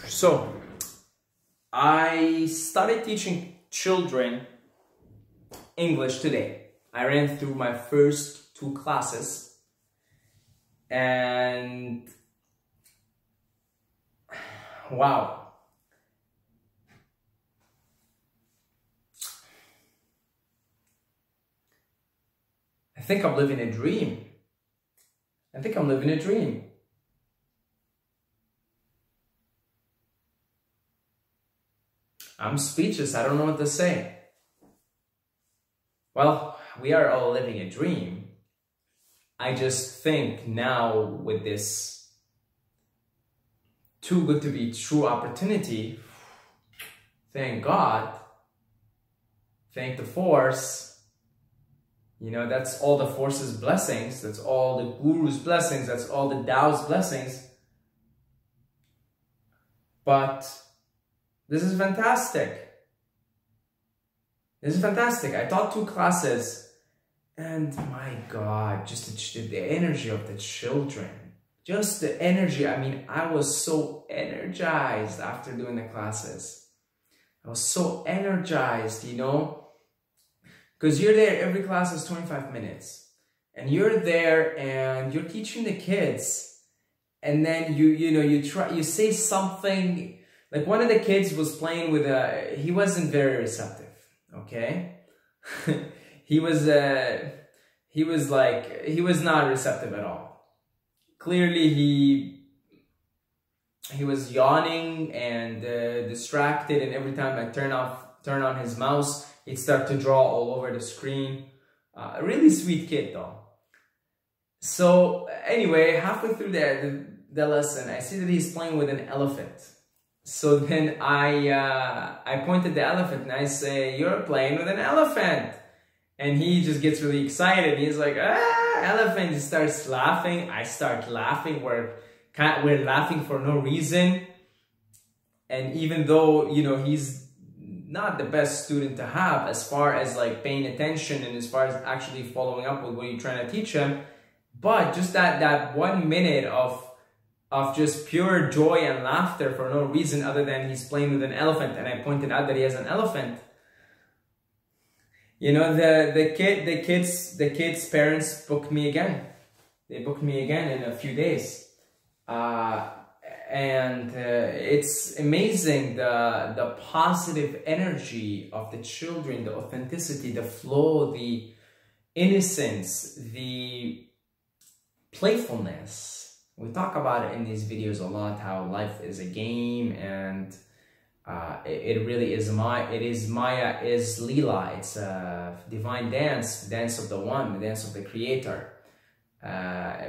So, I started teaching children English today. I ran through my first 2 classes and wow. I think I'm living a dream. I think I'm living a dream. I'm speechless. I don't know what to say. Well, we are all living a dream. I just think now with this too good to be true opportunity, thank God, thank the force, you know, that's all the force's blessings, that's all the guru's blessings, that's all the Tao's blessings. But this is fantastic. This is fantastic. I taught 2 classes and my God, just the energy of the children, just the energy. I mean, I was so energized after doing the classes. I was so energized, you know, because you're there, every class is 25 minutes and you're there and you're teaching the kids, and then you say something. Like one of the kids was playing with he wasn't very receptive, okay? he was not receptive at all. Clearly he was yawning and distracted, and every time I turn on his mouse, he'd start to draw all over the screen. A really sweet kid though. So anyway, halfway through the lesson, I see that he's playing with an elephant. So then I pointed the elephant and I say, "You're playing with an elephant." And he just gets really excited. He's like, "Ah, elephant." He starts laughing. I start laughing. We're laughing for no reason. And even though, you know, he's not the best student to have as far as like paying attention and as far as actually following up with what you're trying to teach him, but just that 1 minute of just pure joy and laughter for no reason other than he's playing with an elephant, and I pointed out that he has an elephant. You know, the kids' parents booked me again. They booked me again in a few days, and it's amazing the positive energy of the children, the authenticity, the flow, the innocence, the playfulness. We talk about it in these videos a lot, how life is a game, and it really is Maya is Leela. It's a divine dance, the dance of the One, the dance of the Creator,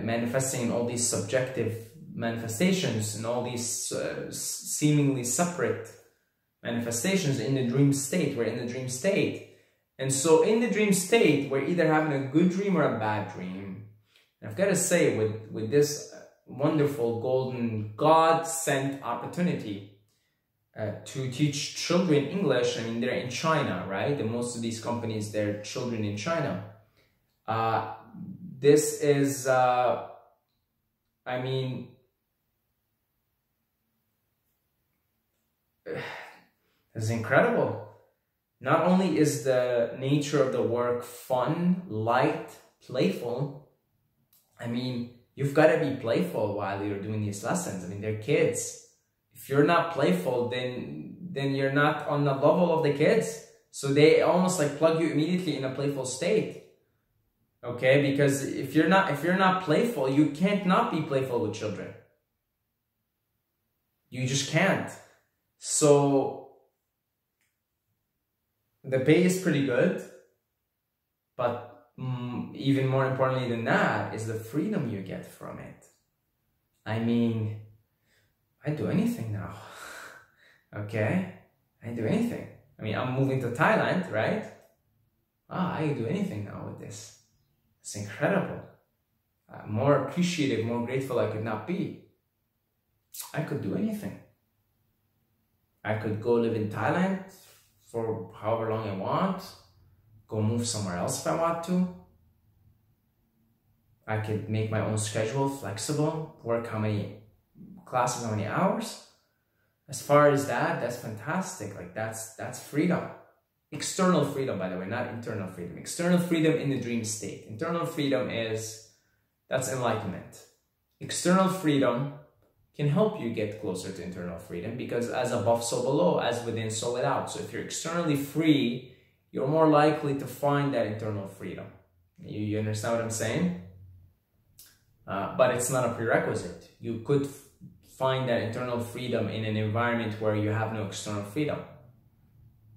manifesting in all these subjective manifestations and all these seemingly separate manifestations in the dream state. We're in the dream state. And so in the dream state, we're either having a good dream or a bad dream. And I've got to say, with this wonderful golden God-sent opportunity to teach children English. I mean, they're in China, right? And most of these companies, they're children in China. This is, I mean, it's incredible. Not only is the nature of the work fun, light, playful, I mean, you've got to be playful while you're doing these lessons. I mean, they're kids. If you're not playful, then you're not on the level of the kids. So they almost like plug you immediately in a playful state. Okay? Because if you're not playful, you can't not be playful with children. You just can't. So the pay is pretty good, but even more importantly than that is the freedom you get from it. I mean, I do anything now. Okay? I do anything. I mean, I'm moving to Thailand, right? I can do anything now with this. It's incredible. More appreciative, more grateful I could not be. I could do anything. I could go live in Thailand for however long I want. Go move somewhere else if I want to. I could make my own schedule flexible, work how many classes, how many hours. As far as that, that's fantastic. Like that's freedom. External freedom, by the way, not internal freedom. External freedom in the dream state. Internal freedom that's enlightenment. External freedom can help you get closer to internal freedom, because as above, so below, as within, so without. So if you're externally free, you're more likely to find that internal freedom. You understand what I'm saying? But it's not a prerequisite. You could find that internal freedom in an environment where you have no external freedom.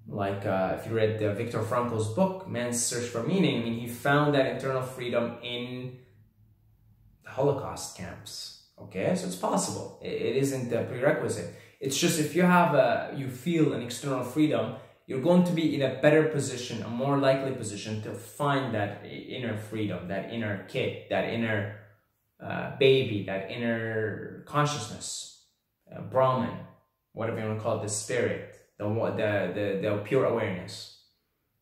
Like if you read Viktor Frankl's book, Man's Search for Meaning, I mean, he found that internal freedom in the Holocaust camps. Okay, so it's possible. It isn't a prerequisite. It's just if you have you feel an external freedom, you're going to be in a better position, a more likely position to find that inner freedom, that inner kid, that inner baby, that inner consciousness, Brahman, whatever you want to call it, the spirit. The pure awareness.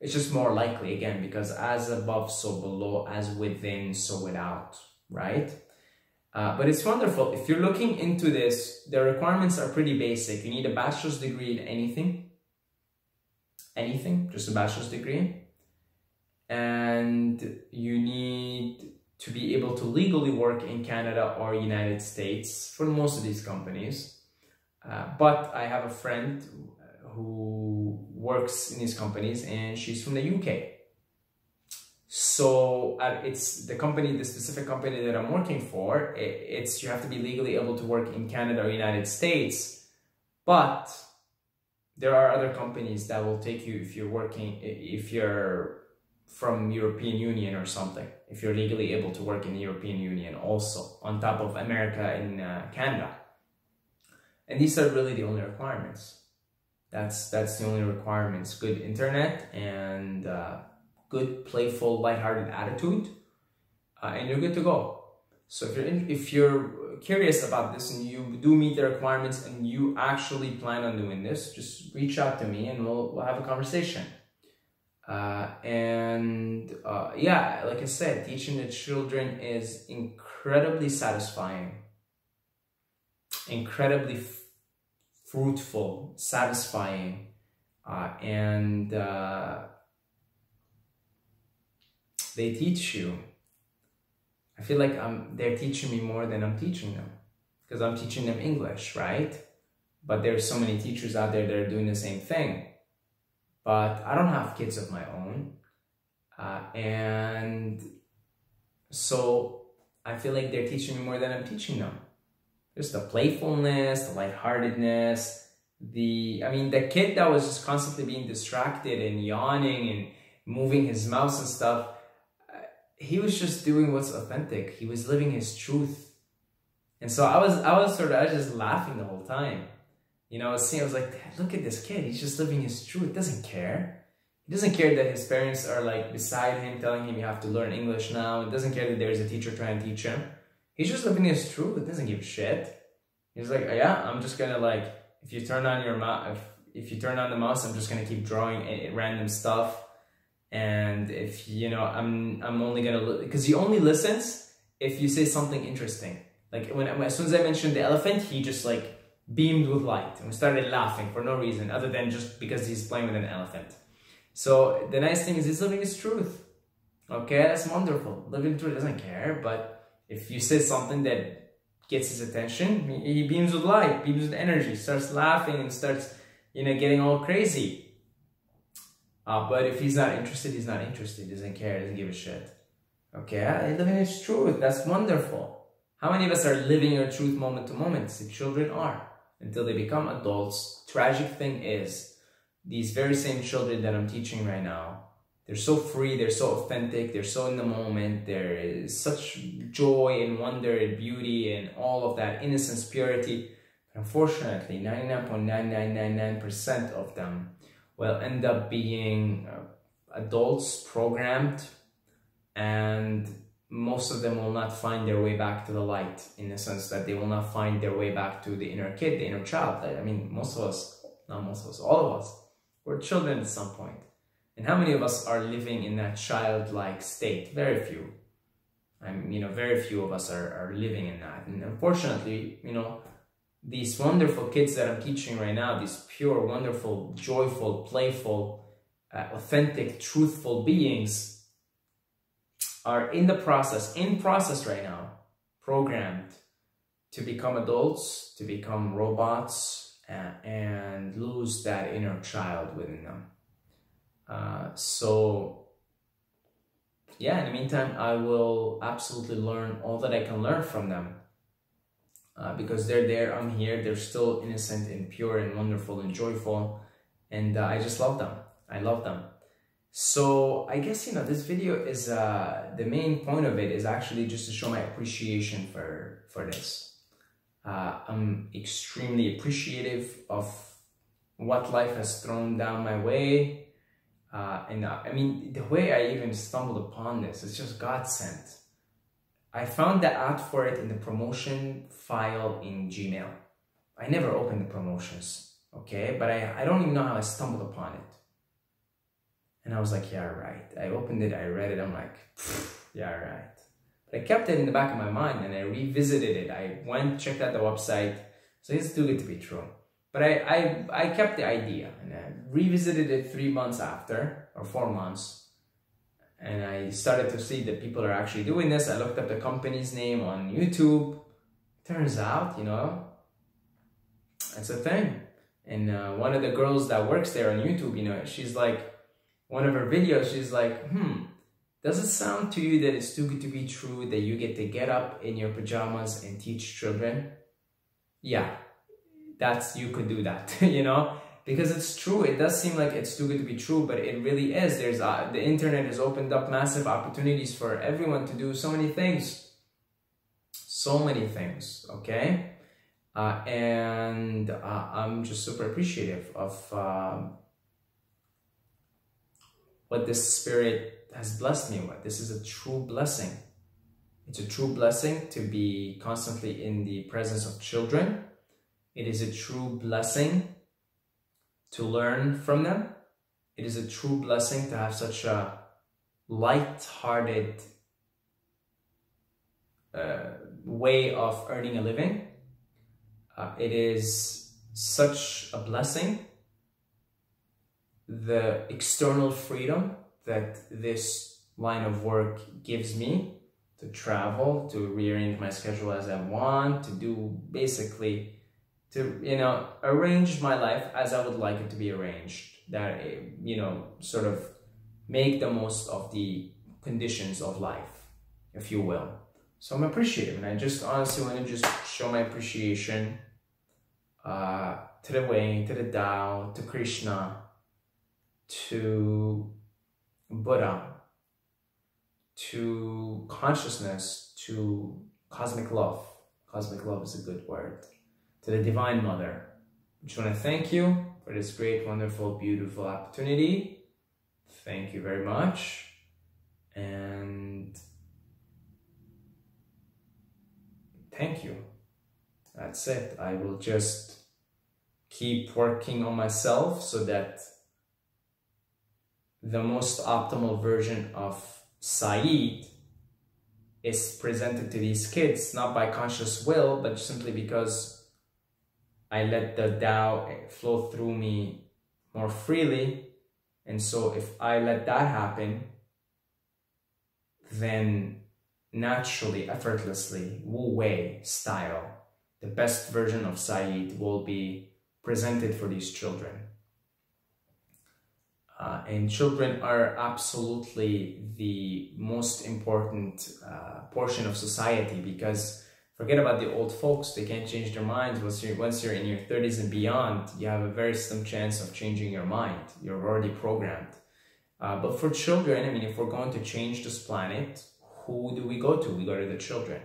It's just more likely, again, because as above, so below, as within, so without, right? But it's wonderful. If you're looking into this, the requirements are pretty basic. You need a bachelor's degree in anything, just a bachelor's degree. And you need to be able to legally work in Canada or United States for most of these companies. But I have a friend who works in these companies, and she's from the UK. So it's the specific company that I'm working for. You have to be legally able to work in Canada or United States, but there are other companies that will take you if you're from European Union or something, if you're legally able to work in the European Union also, on top of America and Canada. And these are really the only requirements. That's the only requirements. Good internet and good, playful, lighthearted attitude, and you're good to go. So if you're curious about this and you do meet the requirements and you actually plan on doing this, just reach out to me and we'll have a conversation. Yeah, like I said, teaching the children is incredibly satisfying, incredibly fruitful, satisfying, and they teach you. I feel like they're teaching me more than I'm teaching them, because I'm teaching them English, right? But there's so many teachers out there that are doing the same thing. But I don't have kids of my own, and so I feel like they're teaching me more than I'm teaching them. Just the playfulness, the lightheartedness, the kid that was just constantly being distracted and yawning and moving his mouth and stuff, he was just doing what's authentic. He was living his truth. And so I was just laughing the whole time. You know, I was like, look at this kid. He's just living his truth. He doesn't care. He doesn't care that his parents are like beside him, telling him you have to learn English now. He doesn't care that there's a teacher trying to teach him. He's just living his truth. He doesn't give a shit. He's like, yeah, I'm just gonna if you turn on if you turn on the mouse, I'm just gonna keep drawing random stuff. And if, I'm only gonna, because he only listens if you say something interesting. Like as soon as I mentioned the elephant, he just beamed with light and we started laughing for no reason other than just because he's playing with an elephant. So the nice thing is he's living his truth. Okay, that's wonderful. Living truth, doesn't care. But if you say something that gets his attention, he beams with light, beams with energy, starts laughing and starts, getting all crazy. But if he's not interested, he's not interested. He doesn't care, doesn't give a shit. Okay, he's living his truth. That's wonderful. How many of us are living our truth moment to moment? The children are. Until they become adults. Tragic thing is, these very same children that I'm teaching right now, they're so free, they're so authentic, they're so in the moment, there is such joy and wonder and beauty and all of that innocence, purity. But unfortunately, 99.9999% of them will end up being adults, programmed, and most of them will not find their way back to the light, in the sense that they will not find their way back to the inner kid, the inner child. I mean, most of us, not most of us, all of us, we're children at some point. And how many of us are living in that childlike state? Very few. Very few of us are living in that. And unfortunately, these wonderful kids that I'm teaching right now, these pure, wonderful, joyful, playful, authentic, truthful beings are in process right now, programmed to become adults, to become robots, and lose that inner child within them. So yeah, in the meantime, I will absolutely learn all that I can learn from them. Because they're there, I'm here, they're still innocent and pure and wonderful and joyful, and I just love them. I love them. So I guess, you know, this video is, the main point of it is actually just to show my appreciation for this. I'm extremely appreciative of what life has thrown down my way. And I mean, the way I even stumbled upon this, it's just God sent. I found the ad for it in the promotion file in Gmail. I never opened the promotions, okay? But I don't even know how I stumbled upon it. And I was like, yeah, right. I opened it, I read it, I'm like, yeah, right. But I kept it in the back of my mind and I revisited it. I went, checked out the website, so it's too good to be true. But I kept the idea and I revisited it 3 months after, or 4 months. And I started to see that people are actually doing this. I looked up the company's name on YouTube. Turns out, you know, it's a thing. And one of the girls that works there on YouTube, you know, she's like, one of her videos, she's like, does it sound to you that it's too good to be true that you get to get up in your pajamas and teach children? Yeah, you could do that, you know? Because it's true, it does seem like it's too good to be true, but it really is. There's the internet has opened up massive opportunities for everyone to do so many things. So many things, okay? And I'm just super appreciative of what this spirit has blessed me with. This is a true blessing. It's a true blessing to be constantly in the presence of children. It is a true blessing to learn from them. It is a true blessing to have such a light-hearted way of earning a living. It is such a blessing, the external freedom that this line of work gives me to travel, to rearrange my schedule as I want, to do basically, to, you know, arrange my life as I would like it to be arranged, that, you know, sort of make the most of the conditions of life, if you will. So I'm appreciative, and I just honestly want to just show my appreciation to the way, to the Tao, to Krishna, to Buddha, to consciousness, to cosmic love. Cosmic love is a good word. To the Divine Mother. I just want to thank you for this great, wonderful, beautiful opportunity. Thank you very much. And thank you. That's it. I will just keep working on myself so that the most optimal version of Saeed is presented to these kids, not by conscious will, but simply because I let the Tao flow through me more freely. And so if I let that happen, then naturally, effortlessly, Wu Wei style, the best version of Saeed will be presented for these children. And children are absolutely the most important portion of society, because forget about the old folks, they can't change their minds. Once you're in your 30s and beyond, you have a very slim chance of changing your mind. You're already programmed. But for children, I mean, if we're going to change this planet, who do we go to? We go to the children,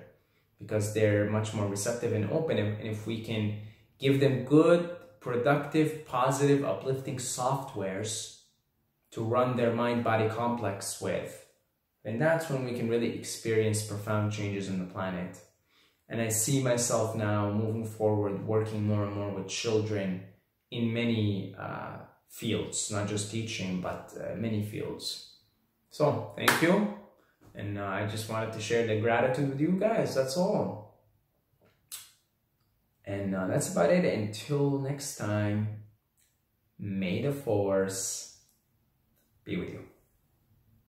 because they're much more receptive and open. And if we can give them good, productive, positive, uplifting softwares to run their mind-body complex with, then that's when we can really experience profound changes in the planet. And I see myself now moving forward, working more and more with children in many fields, not just teaching, but many fields. So, thank you. And I just wanted to share the gratitude with you guys, that's all. And that's about it. Until next time, may the force be with you.